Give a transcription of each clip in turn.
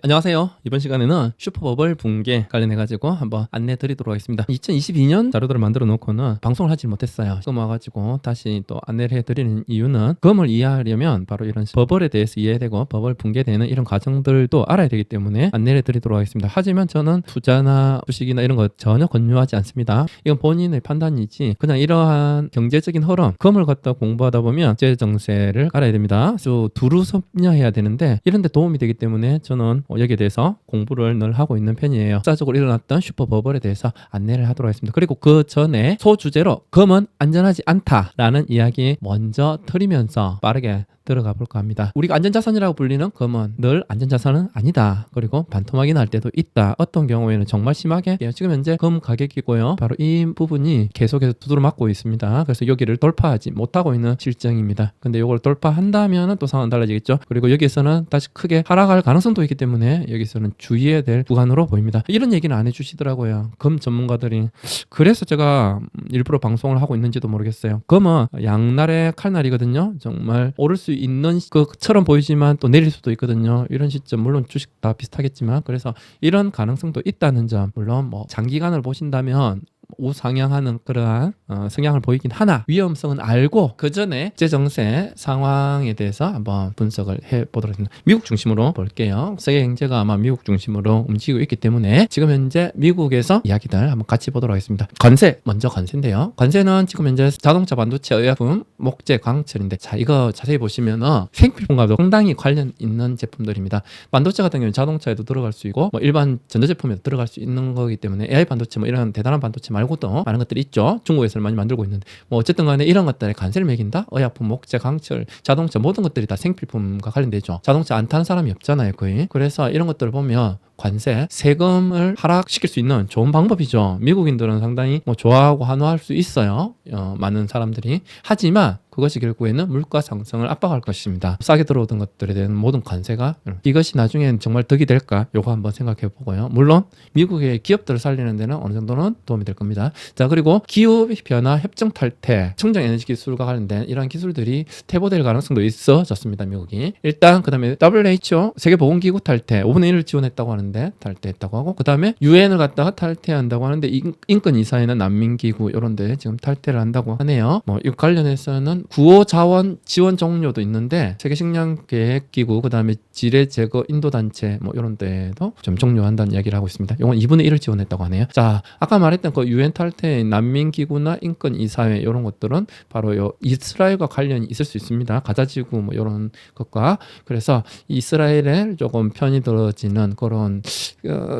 안녕하세요. 이번 시간에는 슈퍼버블 붕괴 관련해가지고 한번 안내 드리도록 하겠습니다. 2022년 자료들을 만들어 놓고는 방송을 하지 못했어요. 지금 와가지고 다시 또 안내를 해드리는 이유는 금을 이해하려면 바로 이런 버블에 대해서 이해되고 버블 붕괴되는 이런 과정들도 알아야 되기 때문에 안내를 드리도록 하겠습니다. 하지만 저는 투자나 주식이나 이런 거 전혀 권유하지 않습니다. 이건 본인의 판단이지 그냥 이러한 경제적인 흐름, 금을 갖다 공부하다 보면 국제 정세를 알아야 됩니다. 그래서 두루 섭렵해야 되는데 이런 데 도움이 되기 때문에 저는 여기에 대해서 공부를 늘 하고 있는 편이에요. 역사적으로 일어났던 슈퍼버블에 대해서 안내를 하도록 하겠습니다. 그리고 그 전에 소주제로 금은 안전하지 않다라는 이야기 먼저 드리면서 빠르게 들어가 볼까 합니다. 우리가 안전자산이라고 불리는 금은 늘 안전자산은 아니다. 그리고 반토막이 날 때도 있다. 어떤 경우에는 정말 심하게 지금 현재 금 가격이고요. 바로 이 부분이 계속해서 두드러 맞고 있습니다. 그래서 여기를 돌파하지 못하고 있는 실정입니다. 근데 이걸 돌파한다면 또 상황은 달라지겠죠. 그리고 여기에서는 다시 크게 하락할 가능성도 있기 때문에 여기서는 주의해야 될 구간으로 보입니다. 이런 얘기는 안 해주시더라고요. 금 전문가들이. 그래서 제가 일부러 방송을 하고 있는지도 모르겠어요. 금은 양날의 칼날이거든요. 정말 오를 수 있는 것처럼 보이지만 또 내릴 수도 있거든요. 이런 시점 물론 주식 다 비슷하겠지만 그래서 이런 가능성도 있다는 점, 물론 뭐 장기간을 보신다면 우상향하는 그러한 성향을 보이긴 하나 위험성은 알고 그 전에 국제정세 상황에 대해서 한번 분석을 해보도록 하겠습니다. 미국 중심으로 볼게요. 세계 경제가 아마 미국 중심으로 움직이고 있기 때문에 지금 현재 미국에서 이야기들 한번 같이 보도록 하겠습니다. 관세, 먼저 관세인데요. 관세는 지금 현재 자동차, 반도체, 의약품, 목재, 광철인데 자 이거 자세히 보시면은 생필품과도 상당히 관련 있는 제품들입니다. 반도체 같은 경우는 자동차에도 들어갈 수 있고 뭐 일반 전자제품에도 들어갈 수 있는 거기 때문에 AI 반도체 뭐 이런 대단한 반도체 말고도 많은 것들이 있죠. 중국에서 많이 만들고 있는데 뭐 어쨌든 간에 이런 것들에 관세를 매긴다. 의약품, 목재, 강철, 자동차 모든 것들이 다 생필품과 관련되죠. 자동차 안 타는 사람이 없잖아요, 거의. 그래서 이런 것들을 보면 관세, 세금을 하락시킬 수 있는 좋은 방법이죠. 미국인들은 상당히 뭐 좋아하고 환호할 수 있어요. 많은 사람들이. 하지만 그것이 결국에는 물가 상승을 압박할 것입니다. 싸게 들어오던 것들에 대한 모든 관세가 이것이 나중엔 정말 덕이 될까? 요거 한번 생각해 보고요. 물론 미국의 기업들을 살리는 데는 어느 정도는 도움이 될 겁니다. 자, 그리고 기후변화 협정 탈퇴, 청정에너지 기술과 관련된 이러한 기술들이 퇴보될 가능성도 있어졌습니다. 미국이. 일단 그 다음에 WHO 세계보건기구 탈퇴 5분의 1을 지원했다고 하는데 탈퇴했다고 하고 그 다음에 UN을 갖다가 탈퇴한다고 하는데 인권 이사회나 난민기구 이런 데 지금 탈퇴를 한다고 하네요. 뭐 이 관련해서는 구호 자원 지원 종료도 있는데 세계식량계획기구 그 다음에 지뢰 제거 인도단체 뭐 이런 데도 좀 종료한다는 이야기를 하고 있습니다. 이건 2분의 1을 지원했다고 하네요. 자, 아까 말했던 그 UN 탈퇴인 난민기구나 인권이사회 이런 것들은 바로 요 이스라엘과 관련이 있을 수 있습니다. 가자지구 뭐 이런 것과 그래서 이스라엘에 조금 편이 들어지는 그런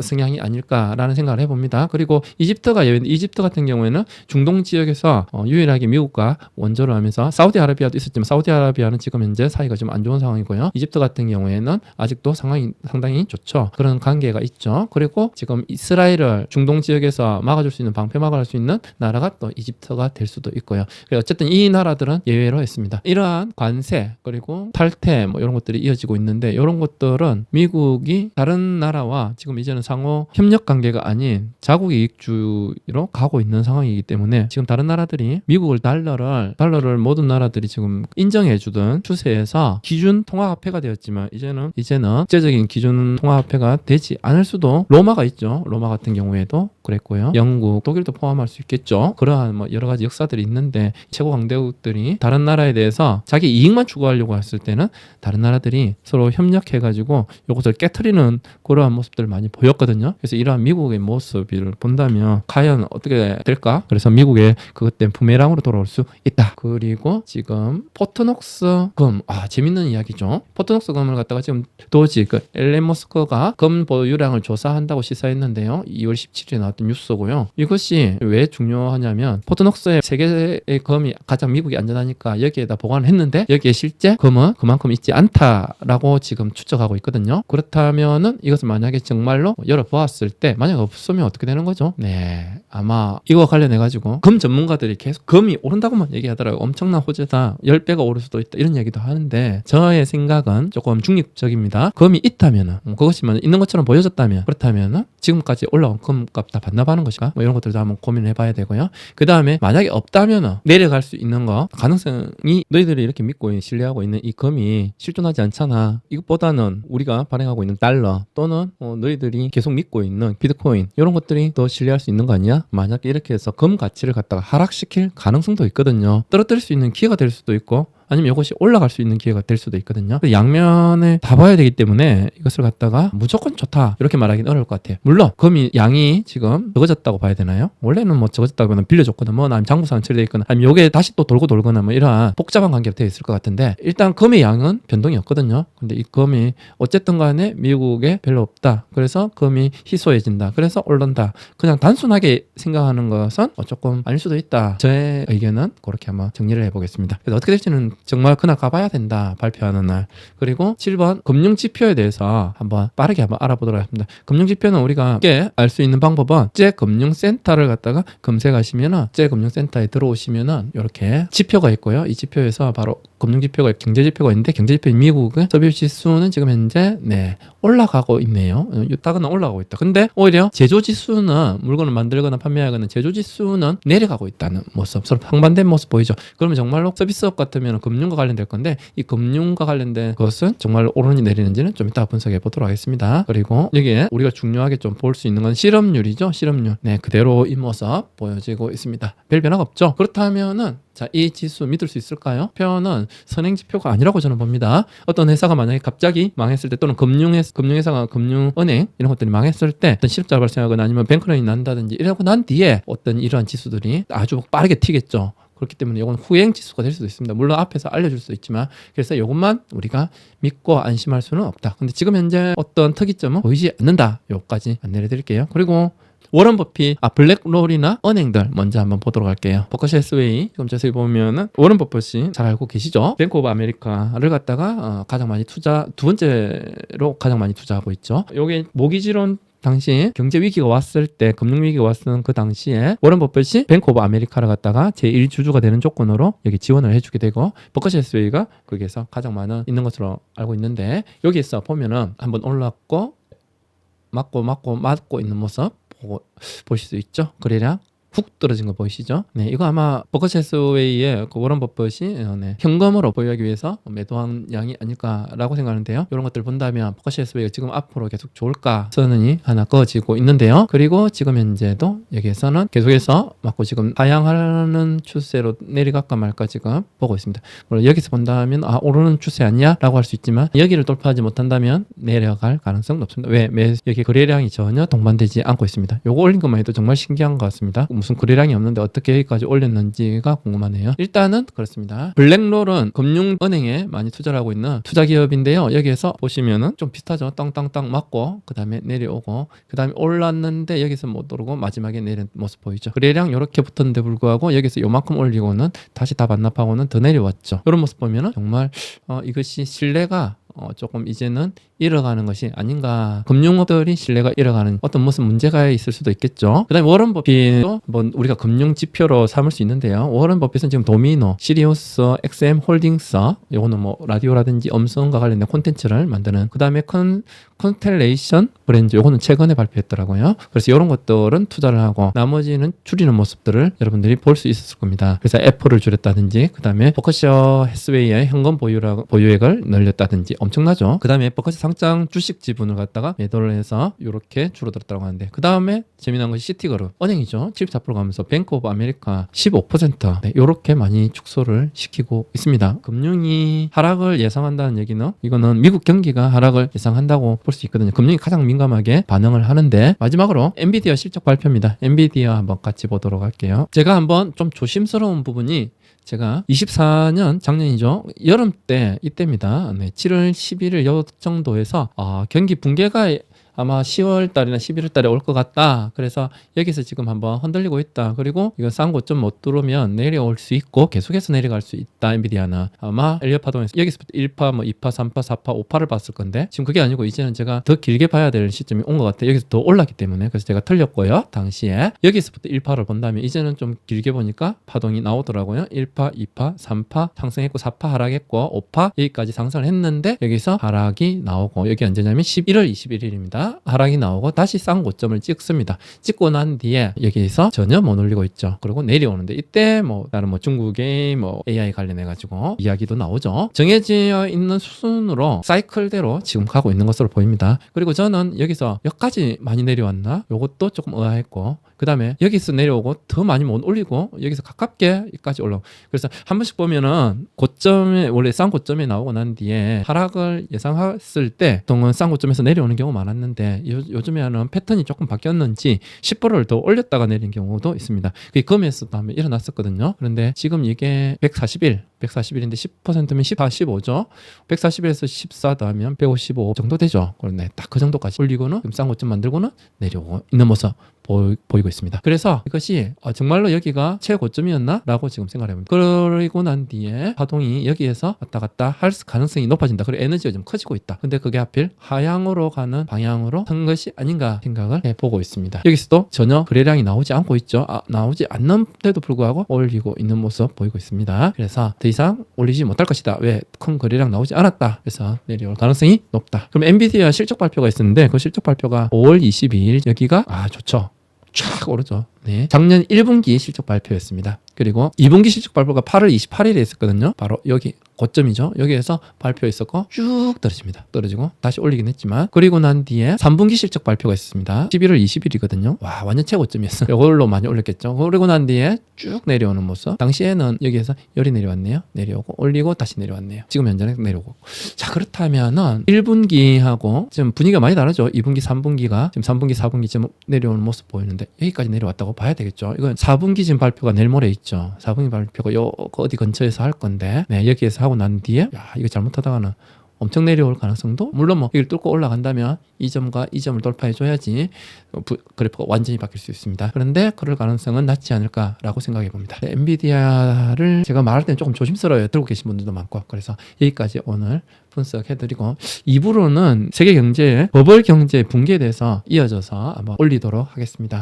성향이 아닐까라는 생각을 해봅니다. 그리고 이집트가 예외인데 이집트 같은 경우에는 중동 지역에서 유일하게 미국과 원조를 하면서 사우디아라비아도 있었지만 사우디아라비아는 지금 현재 사이가 좀 안 좋은 상황이고요. 이집트 같은 경우에는 아직도 상황이 상당히 좋죠. 그런 관계가 있죠. 그리고 지금 이스라엘을 중동 지역에서 막아줄 수 있는 방패막을 할 수 있는 나라가 또 이집트가 될 수도 있고요. 어쨌든 이 나라들은 예외로 했습니다. 이러한 관세 그리고 탈퇴 뭐 이런 것들이 이어지고 있는데 이런 것들은 미국이 다른 나라와 지금 이제는 상호 협력 관계가 아닌 자국 이익주의로 가고 있는 상황이기 때문에 지금 다른 나라들이 미국을 달러를 모든 나라들이 지금 인정해주던 추세에서 기준 통화화폐가 되었지만 이제는 국제적인 기준 통화화폐가 되지 않을 수도 로마가 있죠. 로마 같은 경우에도 그랬고요. 영국, 독일도 포함할 수 있겠죠. 그러한 뭐 여러 가지 역사들이 있는데 최고 강대국들이 다른 나라에 대해서 자기 이익만 추구하려고 했을 때는 다른 나라들이 서로 협력해가지고 이것을 깨트리는 그러한 모습들을 많이 보였거든요. 그래서 이러한 미국의 모습을 본다면 과연 어떻게 될까? 그래서 미국의 그것 때문에 부메랑으로 돌아올 수 있다. 그리고 지금 포트녹스 금, 재밌는 이야기죠. 포트녹스 금을 갖다가 지금 도지 앨런 머스크가 금 보유량을 조사한다고 시사했는데요. 2월 17일에 나왔던 뉴스고요. 이것이 왜 중요하냐면 포트녹스의 세계의 금이 가장 미국이 안전하니까 여기에다 보관을 했는데 여기에 실제 금은 그만큼 있지 않다라고 지금 추측하고 있거든요. 그렇다면은 이것을 만약에 정말로 열어보았을 때 만약 없으면 어떻게 되는 거죠? 네, 아마 이거 관련해가지고 금 전문가들이 계속 금이 오른다고만 얘기하더라고요. 엄청난 엄청난 호재다. 10배가 오를 수도 있다. 이런 얘기도 하는데 저의 생각은 조금 중립적입니다. 금이 있다면은 그것이 있는 것처럼 보여졌다면 그렇다면은 지금까지 올라온 금값 다 반납하는 것인가? 뭐 이런 것들도 한번 고민을 해봐야 되고요. 그 다음에 만약에 없다면은 내려갈 수 있는 거 가능성이 너희들이 이렇게 믿고 신뢰하고 있는 이 금이 실존하지 않잖아. 이것보다는 우리가 발행하고 있는 달러 또는 너희들이 계속 믿고 있는 비트코인 이런 것들이 더 신뢰할 수 있는 거 아니야? 만약에 이렇게 해서 금 가치를 갖다가 하락시킬 가능성도 있거든요. 떨어뜨릴 수 있는 기회가 될 수도 있고 아니면 이것이 올라갈 수 있는 기회가 될 수도 있거든요. 양면에 다 봐야 되기 때문에 이것을 갖다가 무조건 좋다 이렇게 말하기는 어려울 것 같아요. 물론 금이 양이 지금 적어졌다고 봐야 되나요? 원래는 뭐 적어졌다고 하면 빌려줬거나 뭐 아니면 장부상 처리돼 있거나 아니면 이게 다시 또 돌고 돌거나 뭐 이러한 복잡한 관계가 되어 있을 것 같은데 일단 금의 양은 변동이 없거든요. 근데 이 금이 어쨌든 간에 미국에 별로 없다. 그래서 금이 희소해진다. 그래서 오른다. 그냥 단순하게 생각하는 것은 조금 아닐 수도 있다. 저의 의견은 그렇게 한번 정리를 해보겠습니다. 그래서 어떻게 될지는 정말 그날 가봐야 된다. 발표하는 날. 그리고 7번 금융지표에 대해서 한번 빠르게 한번 알아보도록 하겠습니다. 금융지표는 우리가 쉽게 알 수 있는 방법은 국제금융센터를 갖다가 검색하시면은 국제금융센터에 들어오시면은 이렇게 지표가 있고요. 이 지표에서 바로 금융지표가 경제지표가 있는데 경제지표 미국의 서비스지수는 지금 현재 올라가고 있네요. 유타는 올라가고 있다. 근데 오히려 제조지수는 물건을 만들거나 판매하거나 제조지수는 내려가고 있다는 모습, 서로 상반된 모습 보이죠. 그러면 정말로 서비스업 같으면 금융과 관련될 건데 이 금융과 관련된 것은 정말 오르는지 내리는지는 좀 이따 분석해 보도록 하겠습니다. 그리고 여기에 우리가 중요하게 좀 볼 수 있는 건 실업률이죠. 실업률. 그대로 이 모습 보여지고 있습니다. 별 변화가 없죠. 그렇다면은 자, 이 지수 믿을 수 있을까요? 표는 선행지표가 아니라고 저는 봅니다. 어떤 회사가 만약에 갑자기 망했을 때 또는 금융회사가 금융은행 이런 것들이 망했을 때 어떤 실업자가 발생하거나 아니면 뱅크런이 난다든지 이러고 난 뒤에 어떤 이러한 지수들이 아주 빠르게 튀겠죠. 그렇기 때문에 이건 후행 지수가 될 수도 있습니다. 물론 앞에서 알려줄 수도 있지만 그래서 이것만 우리가 믿고 안심할 수는 없다. 근데 지금 현재 어떤 특이점은 보이지 않는다. 요까지 안내를 드릴게요. 그리고 워런 버핏, 블랙롤이나 은행들 먼저 한번 보도록 할게요. 버커셔 해스웨이 지금 자세히 보면은 워런 버핏이 잘 알고 계시죠? 뱅크 오브 아메리카를 갖다가 가장 많이 두 번째로 가장 많이 투자하고 있죠. 요게 모기지론 당시 경제 위기가 왔을 때 금융 위기가 왔을 그 당시에 워런 버핏이 뱅크 오브 아메리카를 갖다가 제1주주가 되는 조건으로 여기 지원을 해주게 되고 버커셔 해스웨이가 거기에서 가장 많은 있는 것으로 알고 있는데 여기에서 보면은 한번 올랐고 맞고 있는 모습 보실 수 있죠. 거래량 훅 떨어진 거 보이시죠? 이거 아마 버커셔 해스웨이의 워런 버핏이 현금으로 보유하기 위해서 매도한 양이 아닐까라고 생각하는데요. 이런 것들 본다면 버커셔 해스웨이가 지금 앞으로 계속 좋을까 선언이 하나 그어지고 있는데요. 그리고 지금 현재도 여기에서는 계속해서 맞고 지금 하향하는 추세로 내려갈까 말까 지금 보고 있습니다. 물론 여기서 본다면 오르는 추세 아니야? 라고 할 수 있지만 여기를 돌파하지 못한다면 내려갈 가능성은 없습니다. 왜? 여기 거래량이 전혀 동반되지 않고 있습니다. 요거 올린 것만 해도 정말 신기한 것 같습니다. 무슨 거래량이 없는데 어떻게 여기까지 올렸는지가 궁금하네요. 일단은 그렇습니다. 블랙롤은 금융은행에 많이 투자를 하고 있는 투자기업인데요. 여기에서 보시면은 좀 비슷하죠. 땅땅땅 맞고 그 다음에 내려오고 그 다음에 올랐는데 여기서 못 오르고 마지막에 내린 모습 보이죠. 거래량 이렇게 붙었는데 불구하고 여기서 요만큼 올리고는 다시 다 반납하고는 더 내려왔죠. 이런 모습 보면은 정말 이것이 신뢰가 조금 이제는 잃어가는 것이 아닌가. 금융업들이 신뢰가 잃어가는 어떤 무슨 문제가 있을 수도 있겠죠. 그 다음에 워런 버핏도 뭐 우리가 금융 지표로 삼을 수 있는데요. 워런 버핏은 지금 도미노, 시리우스, XM 홀딩스 요거는 뭐 라디오라든지 음성과 관련된 콘텐츠를 만드는 그 다음에 컨텔레이션 브랜드 요거는 최근에 발표했더라고요. 그래서 이런 것들은 투자를 하고 나머지는 줄이는 모습들을 여러분들이 볼 수 있었을 겁니다. 그래서 애플을 줄였다든지 그 다음에 버커셔 해스웨이의 현금 보유액을 늘렸다든지 엄청나죠. 그 다음에 버커셔 상장 주식 지분을 갖다가 매도를 해서 이렇게 줄어들었다고 하는데 그 다음에 재미난 것이 시티그룹 은행이죠. 74% 가면서 뱅크 오브 아메리카 15% 이렇게 많이 축소를 시키고 있습니다. 금융이 하락을 예상한다는 얘기는 이거는 미국 경기가 하락을 예상한다고 볼 수 있거든요. 금융이 가장 민감하게 반응을 하는데 마지막으로 엔비디아 실적 발표입니다. 엔비디아 한번 같이 보도록 할게요. 제가 한번 좀 조심스러운 부분이 제가 24년 작년이죠. 여름 때 이때입니다. 7월 11일 요 정도에서 경기 붕괴가 아마 10월 달이나 11월 달에 올 것 같다. 그래서 여기서 지금 한번 흔들리고 있다. 그리고 이거 싼 고점 못 뚫으면 내려올 수 있고 계속해서 내려갈 수 있다. 엔비디아는 아마 엘리엇 파동에서 여기서부터 1파, 뭐 2파, 3파, 4파, 5파를 봤을 건데 지금 그게 아니고 이제는 제가 더 길게 봐야 될 시점이 온 것 같아요. 여기서 더 올랐기 때문에. 그래서 제가 틀렸고요. 당시에 여기서부터 1파를 본다면 이제는 좀 길게 보니까 파동이 나오더라고요. 1파, 2파, 3파 상승했고 4파 하락했고 5파 여기까지 상승을 했는데 여기서 하락이 나오고 여기 언제냐면 11월 21일입니다. 하락이 나오고 다시 싼 고점을 찍습니다. 찍고 난 뒤에 여기서 전혀 못 올리고 있죠. 그리고 내려오는데 이때 뭐 다른 뭐 중국의 뭐 AI 관련해 가지고 이야기도 나오죠. 정해져 있는 수순으로 사이클대로 지금 가고 있는 것으로 보입니다. 그리고 저는 여기서 여기까지 많이 내려왔나? 요것도 조금 의아했고 그 다음에 여기서 내려오고 더 많이 못 올리고 여기서 가깝게 여기까지 올라오고 그래서 한 번씩 보면은 고점에 원래 싼 고점에 나오고 난 뒤에 하락을 예상했을 때 보통은 싼 고점에서 내려오는 경우 많았는데 요즘에는 패턴이 조금 바뀌었는지 10%를 더 올렸다가 내린 경우도 있습니다. 그게 금에서도 한번 일어났었거든요. 그런데 지금 이게 140일인데 10%면 14, 15죠. 140일에서 14 더하면 155 정도 되죠. 그런데 딱 그 정도까지 올리고는 싼 고점 만들고는 내려오고 있는 모습 보이고 있습니다. 그래서 이것이 정말로 여기가 최고점이었나? 라고 지금 생각을 해봅니다. 그리고 난 뒤에 파동이 여기에서 왔다 갔다 할 가능성이 높아진다. 그리고 에너지가 좀 커지고 있다. 근데 그게 하필 하향으로 가는 방향으로 한 것이 아닌가 생각을 해보고 있습니다. 여기서도 전혀 거래량이 나오지 않고 있죠. 나오지 않는데도 불구하고 올리고 있는 모습 보이고 있습니다. 그래서 더 이상 올리지 못할 것이다. 왜? 큰 거래량 나오지 않았다. 그래서 내려올 가능성이 높다. 그럼 엔비디아 실적 발표가 있었는데 그 실적 발표가 5월 22일 여기가 좋죠. 쫙 오르죠. 네. 작년 1분기 실적 발표였습니다. 그리고 2분기 실적 발표가 8월 28일에 있었거든요. 바로 여기 고점이죠. 여기에서 발표했었고 쭉 떨어집니다. 떨어지고 다시 올리긴 했지만 그리고 난 뒤에 3분기 실적 발표가 있었습니다. 11월 20일이거든요. 와 완전 최고점이었어. 이걸로 많이 올렸겠죠. 그리고 난 뒤에 쭉 내려오는 모습. 당시에는 여기에서 열이 내려왔네요. 내려오고 올리고 다시 내려왔네요. 지금 현재는 내려오고. 자 그렇다면은 1분기하고 지금 분위기가 많이 다르죠. 2분기, 3분기가 지금 3분기, 4분기 지금 내려오는 모습 보이는데 여기까지 내려왔다고 봐야 되겠죠. 이건 4분기 지금 발표가 내일 모레 있죠. 4분기 발표가 어디 근처에서 할 건데 여기에서 하고 난 뒤에 이거 잘못하다가는 엄청 내려올 가능성도 물론 뭐 여기를 뚫고 올라간다면 이 점과 이 점을 돌파해 줘야지 그래프가 완전히 바뀔 수 있습니다. 그런데 그럴 가능성은 낮지 않을까라고 생각해 봅니다. 엔비디아를 제가 말할 때는 조금 조심스러워요. 들고 계신 분들도 많고 그래서 여기까지 오늘 분석해드리고 2부로는 세계 경제, 글로벌 경제 붕괴에 대해서 이어져서 한번 올리도록 하겠습니다.